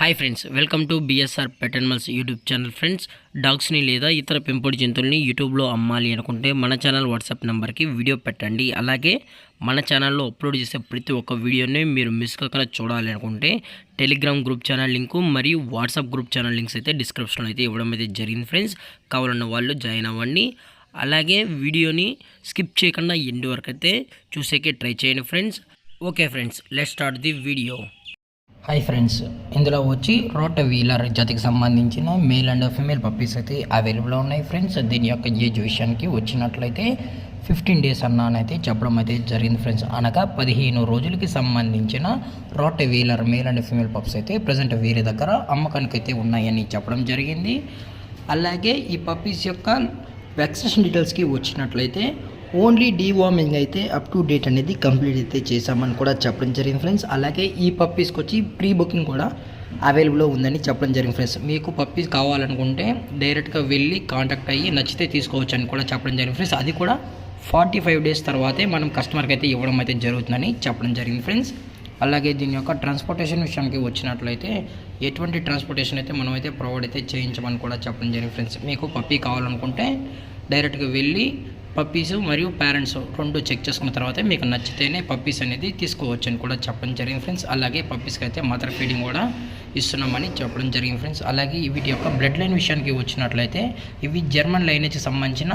Hi friends, welcome to BSR pet animals YouTube channel. Friends, డాగ్స్ని లేదా ఇతర పెంపుడు జంతువుల్ని యూట్యూబ్లో అమ్మాలి అనుకుంటే మన ఛానల్ వాట్సాప్ నెంబర్కి వీడియో పెట్టండి. అలాగే మన ఛానల్లో అప్లోడ్ చేసే ప్రతి ఒక్క వీడియోని మీరు మిస్ కాకుండా చూడాలి అనుకుంటే టెలిగ్రామ్ గ్రూప్ ఛానల్ లింకు మరియు వాట్సాప్ గ్రూప్ ఛానల్ లింక్స్ అయితే డిస్క్రిప్షన్లో అయితే ఇవ్వడం అయితే జరిగింది. ఫ్రెండ్స్, కావాలన్న వాళ్ళు జాయిన్ అవ్వండి. అలాగే వీడియోని స్కిప్ చేయకుండా ఎండ్ వరకు అయితే చూసేకే ట్రై చేయండి friends. Okay friends, let's start the video. Hi friends, ఇందులో వచ్చి రోటవీలర్ జాతికి సంబంధించిన మేల్ అండ్ ఫీమేల్ పప్పీస్ అయితే అవైలబుల్లో ఉన్నాయి ఫ్రెండ్స్. దీని యొక్క ఏజ్ విషయానికి వచ్చినట్లయితే 15 డేస్ అన్నానైతే చెప్పడం అయితే జరిగింది ఫ్రెండ్స్. అనగా 15 రోజులకి సంబంధించిన రోటవీలర్ మేల్ అండ్ ఫీమేల్ పప్స్ అయితే ప్రజెంట్ వీరి దగ్గర అమ్మకానికి అయితే ఉన్నాయని చెప్పడం జరిగింది. అలాగే ఈ పప్పీస్ యొక్క వ్యాక్సినేషన్ డీటెయిల్స్కి వచ్చినట్లయితే ఓన్లీ డీవార్మింగ్ అయితే అప్ టు డేట్ అనేది కంప్లీట్ అయితే చేసామని కూడా చెప్పడం జరిగింది ఫ్రెండ్స్. అలాగే ఈ పప్పీస్కి వచ్చి ప్రీ బుకింగ్ కూడా అవైలబుల్లో ఉందని చెప్పడం జరిగింది ఫ్రెండ్స్. మీకు పప్పీస్ కావాలనుకుంటే డైరెక్ట్గా వెళ్ళి కాంటాక్ట్ అయ్యి నచ్చితే తీసుకోవచ్చు అని కూడా చెప్పడం జరిగింది ఫ్రెండ్స్. అది కూడా 45 డేస్ తర్వాతే మనం కస్టమర్కి అయితే ఇవ్వడం అయితే జరుగుతుందని చెప్పడం జరిగింది ఫ్రెండ్స్. అలాగే దీని యొక్క ట్రాన్స్పోర్టేషన్ విషయానికి వచ్చినట్లయితే ఎటువంటి ట్రాన్స్పోర్టేషన్ అయితే మనం అయితే ప్రొవైడ్ అయితే చేయించమని కూడా చెప్పడం జరిగింది ఫ్రెండ్స్. మీకు పప్పీ కావాలనుకుంటే డైరెక్ట్గా వెళ్ళి పప్పీస్ మరియు పేరెంట్స్ రెండు చెక్ చేసుకున్న తర్వాత మీకు నచ్చితేనే పప్పీస్ అనేది తీసుకోవచ్చు అని కూడా చెప్పడం జరిగింది ఫ్రెండ్స్. అలాగే పప్పీస్కి అయితే మదర్ ఫీడింగ్ కూడా ఇస్తున్నామని చెప్పడం జరిగింది ఫ్రెండ్స్. అలాగే వీటి యొక్క బ్లడ్ లైన్ విషయానికి వచ్చినట్లయితే ఇవి జర్మన్ లైనేజ్కి సంబంధించిన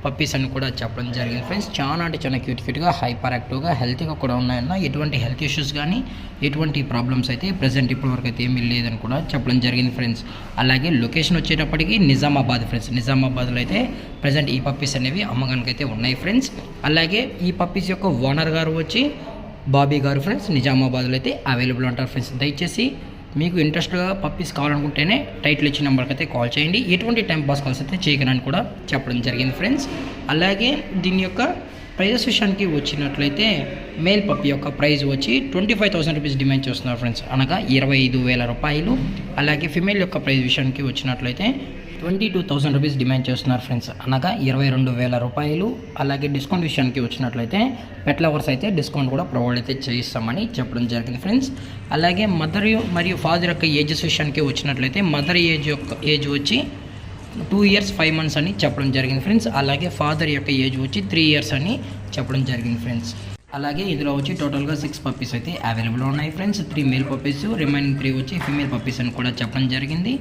పప్పీస్ అని కూడా చెప్పడం జరిగింది ఫ్రెండ్స్. చాలా అంటే చాలా క్యూట్గా హైపర్ యాక్టివ్గా హెల్తీగా కూడా ఉన్నాయన్న. ఎటువంటి హెల్త్ ఇష్యూస్ కానీ ఎటువంటి ప్రాబ్లమ్స్ అయితే ప్రజెంట్ ఇప్పటివరకు అయితే ఏమీ లేదని కూడా చెప్పడం జరిగింది ఫ్రెండ్స్. అలాగే లొకేషన్ వచ్చేటప్పటికి నిజామాబాద్ ఫ్రెండ్స్. నిజామాబాద్లో అయితే ప్రజెంట్ ఈ పప్పీస్ అనేవి అమ్మకానికి అయితే ఉన్నాయి ఫ్రెండ్స్. అలాగే ఈ పప్పీస్ యొక్క ఓనర్ గారు వచ్చి బాబీ గారు ఫ్రెండ్స్. నిజామాబాద్లో అయితే అవైలబుల్ ఉంటారు ఫ్రెండ్స్. దయచేసి మీకు ఇంట్రెస్ట్గా పప్పీస్ కావాలనుకుంటేనే టైటిల్ ఇచ్చిన నెంబర్కి అయితే కాల్ చేయండి. ఎటువంటి టైం పాస్ కాల్స్ అయితే చేయగలని కూడా చెప్పడం జరిగింది ఫ్రెండ్స్. అలాగే దీని యొక్క ప్రైజెస్ విషయానికి వచ్చినట్లయితే మేల్ పప్పీ యొక్క ప్రైస్ వచ్చి 25,000 రూపీస్ డిమాండ్ చేస్తున్నారు ఫ్రెండ్స్, అనగా 25,000 రూపాయలు. అలాగే ఫిమేల్ యొక్క ప్రైస్ విషయానికి వచ్చినట్లయితే 22,000 రూపీస్ డిమాండ్ చేస్తున్నారు ఫ్రెండ్స్, అనగా 22,000 రూపాయలు. అలాగే డిస్కౌంట్ విషయానికి వచ్చినట్లయితే పెట్ లవర్స్ అయితే డిస్కౌంట్ కూడా ప్రొవైడ్ అయితే చేయిస్తామని చెప్పడం జరిగింది ఫ్రెండ్స్. అలాగే మదర్ మరియు ఫాదర్ యొక్క ఏజెస్ విషయానికి వచ్చినట్లయితే మదర్ ఏజ్ వచ్చి 2 years 5 months అని చెప్పడం జరిగింది ఫ్రెండ్స్. అలాగే ఫాదర్ యొక్క ఏజ్ వచ్చి 3 years అని చెప్పడం జరిగింది ఫ్రెండ్స్. అలాగే ఇందులో వచ్చి టోటల్గా 6 పప్పీస్ అయితే అవైలబుల్ ఉన్నాయి ఫ్రెండ్స్. 3 మేల్ పప్పీస్, రిమైనింగ్ 3 వచ్చి ఫీమేల్ పప్పీస్ అని కూడా చెప్పడం జరిగింది.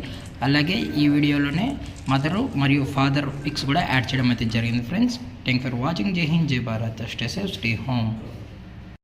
అలాగే ఈ వీడియోలోనే మదరు మరియు ఫాదర్ పిక్స్ కూడా యాడ్ చేయడం అయితే జరిగింది ఫ్రెండ్స్. Thank for watching. జై హింద్, జై Bharat. Stay safe, stay home.